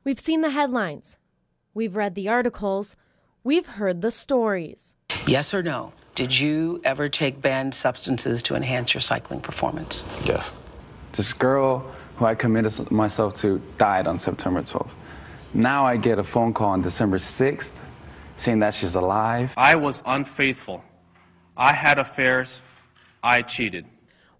We've seen the headlines. We've read the articles. We've heard the stories. Yes or no? Did you ever take banned substances to enhance your cycling performance? Yes. This girl who I committed myself to died on September 12th. Now I get a phone call on December 6th saying that she's alive. I was unfaithful. I had affairs. I cheated.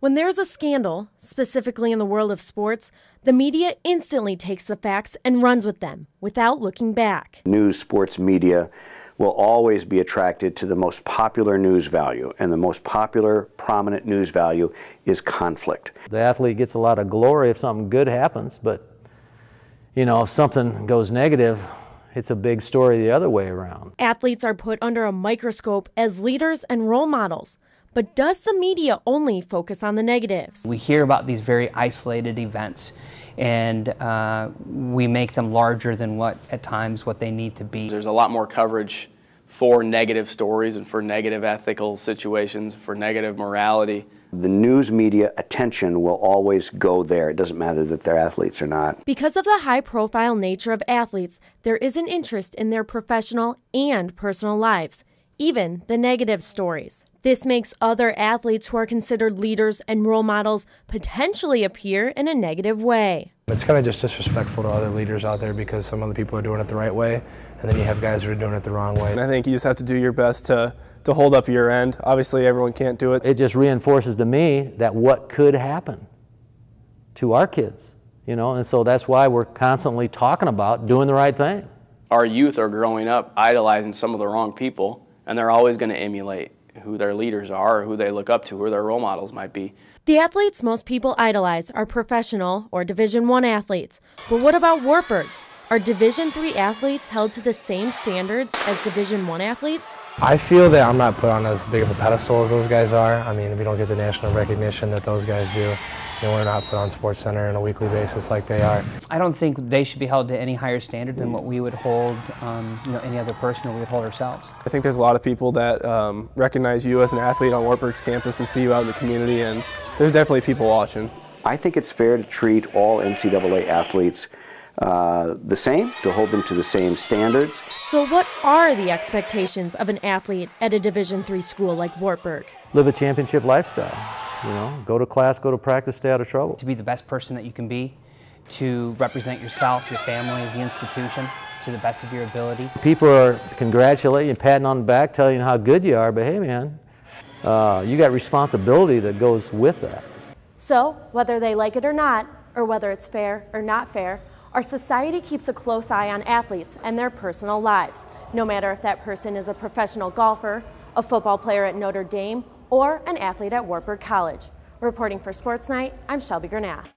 When there's a scandal, specifically in the world of sports, the media instantly takes the facts and runs with them without looking back. News, sports media will always be attracted to the most popular news value, and the most popular, prominent news value is conflict. The athlete gets a lot of glory if something good happens, but if something goes negative, it's a big story the other way around. Athletes are put under a microscope as leaders and role models. But does the media only focus on the negatives? We hear about these very isolated events, and we make them larger than what they need to be. There's a lot more coverage for negative stories and for negative ethical situations, for negative morality. The news media attention will always go there. It doesn't matter that they're athletes or not. Because of the high-profile nature of athletes, there is an interest in their professional and personal lives, even the negative stories. This makes other athletes who are considered leaders and role models potentially appear in a negative way. It's kind of just disrespectful to other leaders out there because some other people are doing it the right way, and then you have guys who are doing it the wrong way. And I think you just have to do your best to hold up your end. Obviously, everyone can't do it. It just reinforces to me that what could happen to our kids, and so that's why we're constantly talking about doing the right thing. Our youth are growing up idolizing some of the wrong people, and they're always going to emulate who their leaders are, or who they look up to, who their role models might be. The athletes most people idolize are professional or Division I athletes. But what about Wartburg? Are Division III athletes held to the same standards as Division I athletes? I feel that I'm not put on as big of a pedestal as those guys are. I mean, we don't get the national recognition that those guys do. We're not put on SportsCenter on a weekly basis like they are. I don't think they should be held to any higher standard than what we would hold any other person or we would hold ourselves. I think there's a lot of people that recognize you as an athlete on Wartburg's campus and see you out in the community, and there's definitely people watching. I think it's fair to treat all NCAA athletes the same, to hold them to the same standards. So what are the expectations of an athlete at a Division III school like Wartburg? Live a championship lifestyle. Go to class, go to practice, stay out of trouble. To be the best person that you can be, to represent yourself, your family, the institution, to the best of your ability. People are congratulating you, patting on the back, telling you how good you are, but hey man, you got responsibility that goes with that. So, whether they like it or not, or whether it's fair or not fair, our society keeps a close eye on athletes and their personal lives, no matter if that person is a professional golfer, a football player at Notre Dame, or an athlete at Wartburg College. Reporting for SportsKnight, I'm Shelby Granath.